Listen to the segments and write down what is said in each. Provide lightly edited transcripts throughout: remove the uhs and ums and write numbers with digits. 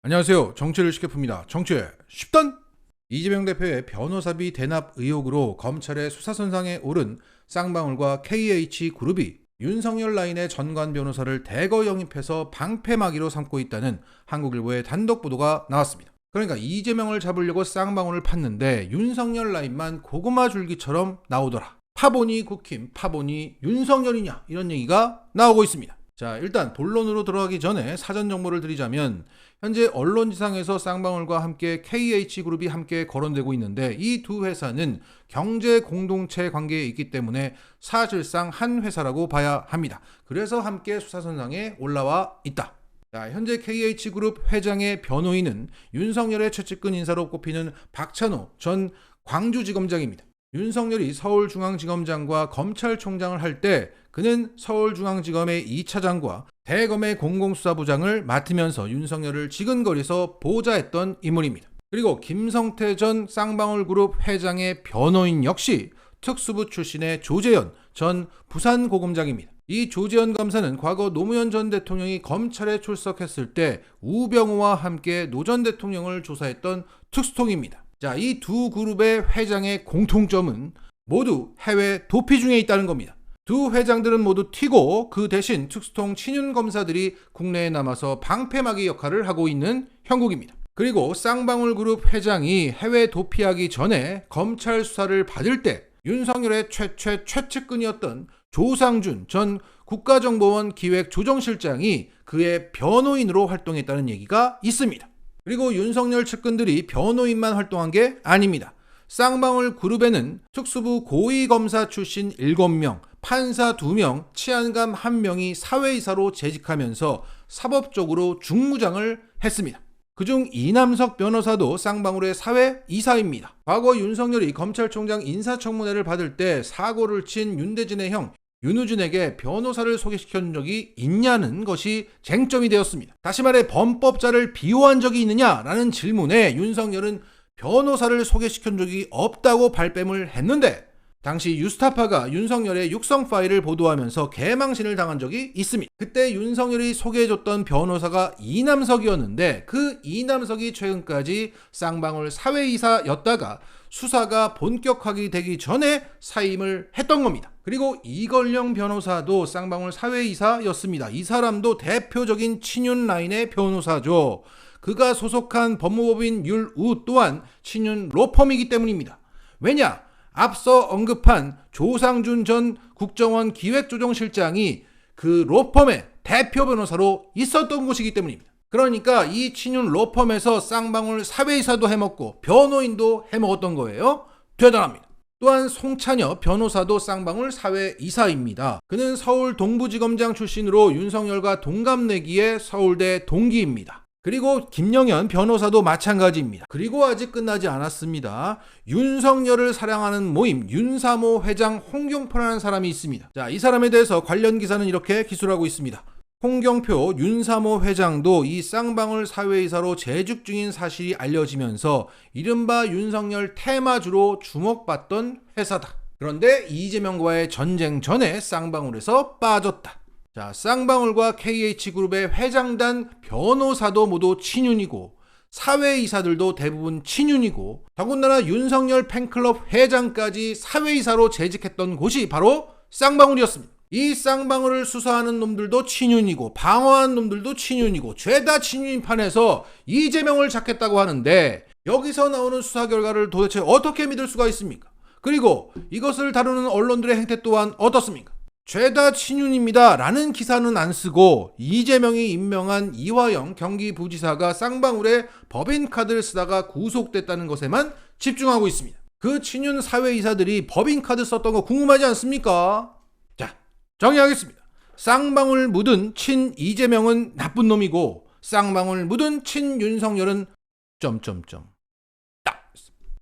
안녕하세요. 정치를 쉽게 풉니다. 정치의 쉽던 이재명 대표의 변호사비 대납 의혹으로 검찰의 수사선상에 오른 쌍방울과 KH그룹이 윤석열 라인의 전관 변호사를 대거 영입해서 방패막이로 삼고 있다는 한국일보의 단독 보도가 나왔습니다. 그러니까 이재명을 잡으려고 쌍방울을 팠는데 윤석열 라인만 고구마 줄기처럼 나오더라. 파보니 국힘, 파보니 윤석열이냐, 이런 얘기가 나오고 있습니다. 자, 일단 본론으로 들어가기 전에 사전 정보를 드리자면 현재 언론지상에서 쌍방울과 함께 KH그룹이 함께 거론되고 있는데 이 두 회사는 경제 공동체 관계에 있기 때문에 사실상 한 회사라고 봐야 합니다. 그래서 함께 수사선상에 올라와 있다. 자, 현재 KH그룹 회장의 변호인은 윤석열의 최측근 인사로 꼽히는 박찬호 전 광주지검장입니다. 윤석열이 서울중앙지검장과 검찰총장을 할 때 그는 서울중앙지검의 2차장과 대검의 공공수사부장을 맡으면서 윤석열을 지근거리에서 보좌했던 인물입니다. 그리고 김성태 전 쌍방울그룹 회장의 변호인 역시 특수부 출신의 조재현 전 부산고검장입니다. 이 조재현 검사는 과거 노무현 전 대통령이 검찰에 출석했을 때 우병우와 함께 노 전 대통령을 조사했던 특수통입니다. 자, 이 두 그룹의 회장의 공통점은 모두 해외 도피 중에 있다는 겁니다. 두 회장들은 모두 튀고 그 대신 특수통 친윤 검사들이 국내에 남아서 방패막이 역할을 하고 있는 형국입니다. 그리고 쌍방울 그룹 회장이 해외 도피하기 전에 검찰 수사를 받을 때 윤석열의 최측근이었던 조상준 전 국가정보원 기획조정실장이 그의 변호인으로 활동했다는 얘기가 있습니다. 그리고 윤석열 측근들이 변호인만 활동한 게 아닙니다. 쌍방울 그룹에는 특수부 고위검사 출신 7명, 판사 2명, 치안감 1명이 사회이사로 재직하면서 사법적으로 중무장을 했습니다. 그중 이남석 변호사도 쌍방울의 사회이사입니다. 과거 윤석열이 검찰총장 인사청문회를 받을 때 사고를 친 윤대진의 형 윤우진에게 변호사를 소개시킨 적이 있냐는 것이 쟁점이 되었습니다. 다시 말해 범법자를 비호한 적이 있느냐라는 질문에 윤석열은 변호사를 소개시킨 적이 없다고 발뺌을 했는데 당시 유스타파가 윤석열의 육성 파일을 보도하면서 개망신을 당한 적이 있습니다. 그때 윤석열이 소개해줬던 변호사가 이남석이었는데 그 이남석이 최근까지 쌍방울 사회이사였다가 수사가 본격화가 되기 전에 사임을 했던 겁니다. 그리고 이걸령 변호사도 쌍방울 사회이사였습니다. 이 사람도 대표적인 친윤 라인의 변호사죠. 그가 소속한 법무법인 율우 또한 친윤 로펌이기 때문입니다. 왜냐? 앞서 언급한 조상준 전 국정원 기획조정실장이 그 로펌의 대표 변호사로 있었던 곳이기 때문입니다. 그러니까 이 친윤 로펌에서 쌍방울 사회이사도 해먹고 변호인도 해먹었던 거예요. 대단합니다. 또한 송찬엽 변호사도 쌍방울 사회이사입니다. 그는 서울 동부지검장 출신으로 윤석열과 동갑내기의 서울대 동기입니다. 그리고 김영현 변호사도 마찬가지입니다. 그리고 아직 끝나지 않았습니다. 윤석열을 사랑하는 모임 윤사모 회장 홍경표라는 사람이 있습니다. 자, 이 사람에 대해서 관련 기사는 이렇게 기술하고 있습니다. 홍경표 윤사모 회장도 이 쌍방울 사회이사로 재직 중인 사실이 알려지면서 이른바 윤석열 테마주로 주목받던 회사다. 그런데 이재명과의 전쟁 전에 쌍방울에서 빠졌다. 자, 쌍방울과 KH그룹의 회장단 변호사도 모두 친윤이고 사회이사들도 대부분 친윤이고 더군다나 윤석열 팬클럽 회장까지 사회이사로 재직했던 곳이 바로 쌍방울이었습니다. 이 쌍방울을 수사하는 놈들도 친윤이고 방어한 놈들도 친윤이고 죄다 친윤인 판에서 이재명을 잡겠다고 하는데 여기서 나오는 수사 결과를 도대체 어떻게 믿을 수가 있습니까? 그리고 이것을 다루는 언론들의 행태 또한 어떻습니까? 죄다 친윤입니다 라는 기사는 안 쓰고 이재명이 임명한 이화영 경기부지사가 쌍방울에 법인카드를 쓰다가 구속됐다는 것에만 집중하고 있습니다. 그 친윤 사회이사들이 법인카드 썼던 거 궁금하지 않습니까? 자, 정리하겠습니다. 쌍방울 묻은 친 이재명은 나쁜 놈이고 쌍방울 묻은 친 윤석열은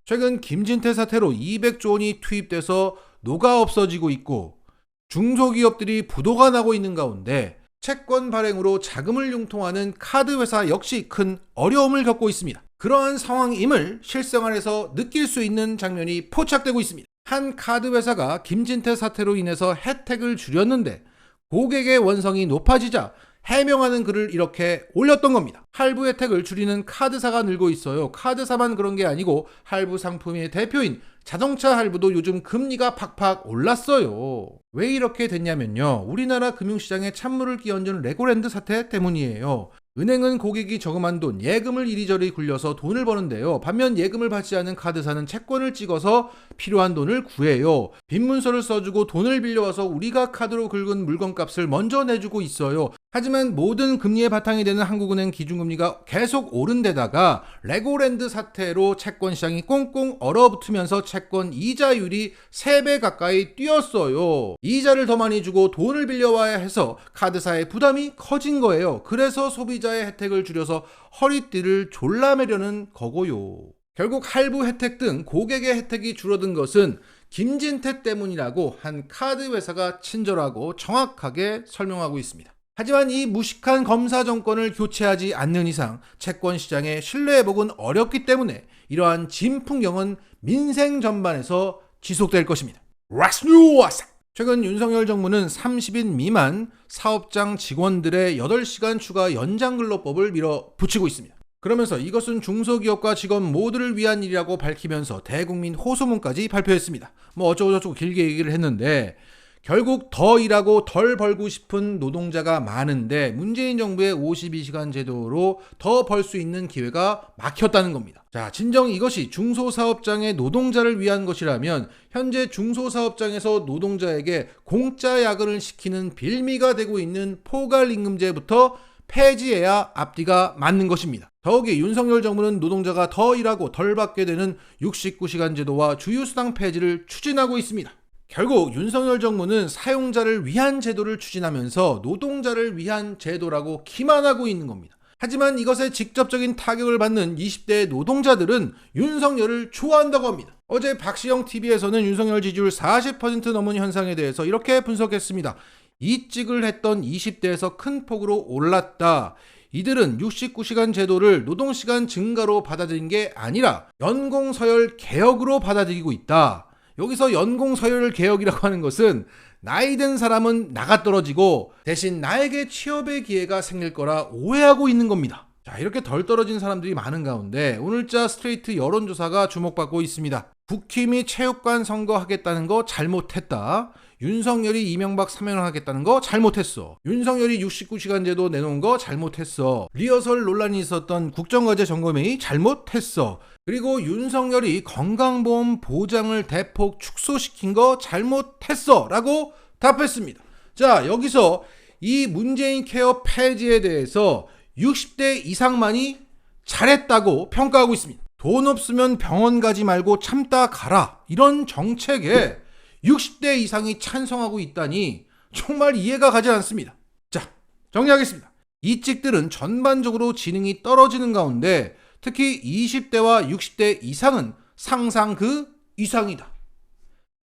최근 김진태 사태로 200조 원이 투입돼서 녹아 없어지고 있고 중소기업들이 부도가 나고 있는 가운데 채권 발행으로 자금을 융통하는 카드회사 역시 큰 어려움을 겪고 있습니다. 그러한 상황임을 실생활에서 느낄 수 있는 장면이 포착되고 있습니다. 한 카드회사가 김진태 사태로 인해서 혜택을 줄였는데 고객의 원성이 높아지자 해명하는 글을 이렇게 올렸던 겁니다. 할부 혜택을 줄이는 카드사가 늘고 있어요. 카드사만 그런 게 아니고 할부 상품의 대표인 자동차 할부도 요즘 금리가 팍팍 올랐어요. 왜 이렇게 됐냐면요. 우리나라 금융시장에 찬물을 끼얹은 레고랜드 사태 때문이에요. 은행은 고객이 저금한 돈, 예금을 이리저리 굴려서 돈을 버는데요. 반면 예금을 받지 않은 카드사는 채권을 찍어서 필요한 돈을 구해요. 빈문서를 써주고 돈을 빌려와서 우리가 카드로 긁은 물건값을 먼저 내주고 있어요. 하지만 모든 금리의 바탕이 되는 한국은행 기준금리가 계속 오른 데다가 레고랜드 사태로 채권 시장이 꽁꽁 얼어붙으면서 채권 이자율이 3배 가까이 뛰었어요. 이자를 더 많이 주고 돈을 빌려와야 해서 카드사의 부담이 커진 거예요. 그래서 소비자의 혜택을 줄여서 허리띠를 졸라매려는 거고요. 결국 할부 혜택 등 고객의 혜택이 줄어든 것은 김진태 때문이라고 한 카드 회사가 친절하고 정확하게 설명하고 있습니다. 하지만 이 무식한 검사 정권을 교체하지 않는 이상 채권 시장의 신뢰 회복은 어렵기 때문에 이러한 진풍경은 민생 전반에서 지속될 것입니다. 라스뉴스! 최근 윤석열 정부는 30인 미만 사업장 직원들의 8시간 추가 연장 근로법을 밀어붙이고 있습니다. 그러면서 이것은 중소기업과 직원 모두를 위한 일이라고 밝히면서 대국민 호소문까지 발표했습니다. 어쩌고저쩌고 길게 얘기를 했는데 결국 더 일하고 덜 벌고 싶은 노동자가 많은데 문재인 정부의 52시간 제도로 더 벌 수 있는 기회가 막혔다는 겁니다. 자, 진정 이것이 중소사업장의 노동자를 위한 것이라면 현재 중소사업장에서 노동자에게 공짜 야근을 시키는 빌미가 되고 있는 포괄임금제부터 폐지해야 앞뒤가 맞는 것입니다. 더욱이 윤석열 정부는 노동자가 더 일하고 덜 받게 되는 69시간 제도와 주휴수당 폐지를 추진하고 있습니다. 결국 윤석열 정부는 사용자를 위한 제도를 추진하면서 노동자를 위한 제도라고 기만하고 있는 겁니다. 하지만 이것에 직접적인 타격을 받는 20대 노동자들은 윤석열을 좋아한다고 합니다. 어제 박시영 TV에서는 윤석열 지지율 40% 넘은 현상에 대해서 이렇게 분석했습니다. 이직을 했던 20대에서 큰 폭으로 올랐다. 이들은 69시간 제도를 노동시간 증가로 받아들인 게 아니라 연공서열 개혁으로 받아들이고 있다. 여기서 연공서열 개혁이라고 하는 것은 나이 든 사람은 나가 떨어지고 대신 나에게 취업의 기회가 생길 거라 오해하고 있는 겁니다. 자, 이렇게 덜 떨어진 사람들이 많은 가운데 오늘자 스트레이트 여론조사가 주목받고 있습니다. 국힘이 체육관 선거하겠다는 거 잘못했다. 윤석열이 이명박 사면하겠다는 거 잘못했어. 윤석열이 69시간 제도 내놓은 거 잘못했어. 리허설 논란이 있었던 국정과제 점검회의 잘못했어. 그리고 윤석열이 건강보험 보장을 대폭 축소시킨 거 잘못했어 라고 답했습니다. 자, 여기서 이 문재인 케어 폐지에 대해서 60대 이상만이 잘했다고 평가하고 있습니다. 돈 없으면 병원 가지 말고 참다 가라, 이런 정책에 60대 이상이 찬성하고 있다니 정말 이해가 가지 않습니다. 자, 정리하겠습니다. 이 찍들은 전반적으로 지능이 떨어지는 가운데 특히 20대와 60대 이상은 상상 그 이상이다.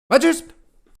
마치겠습니다.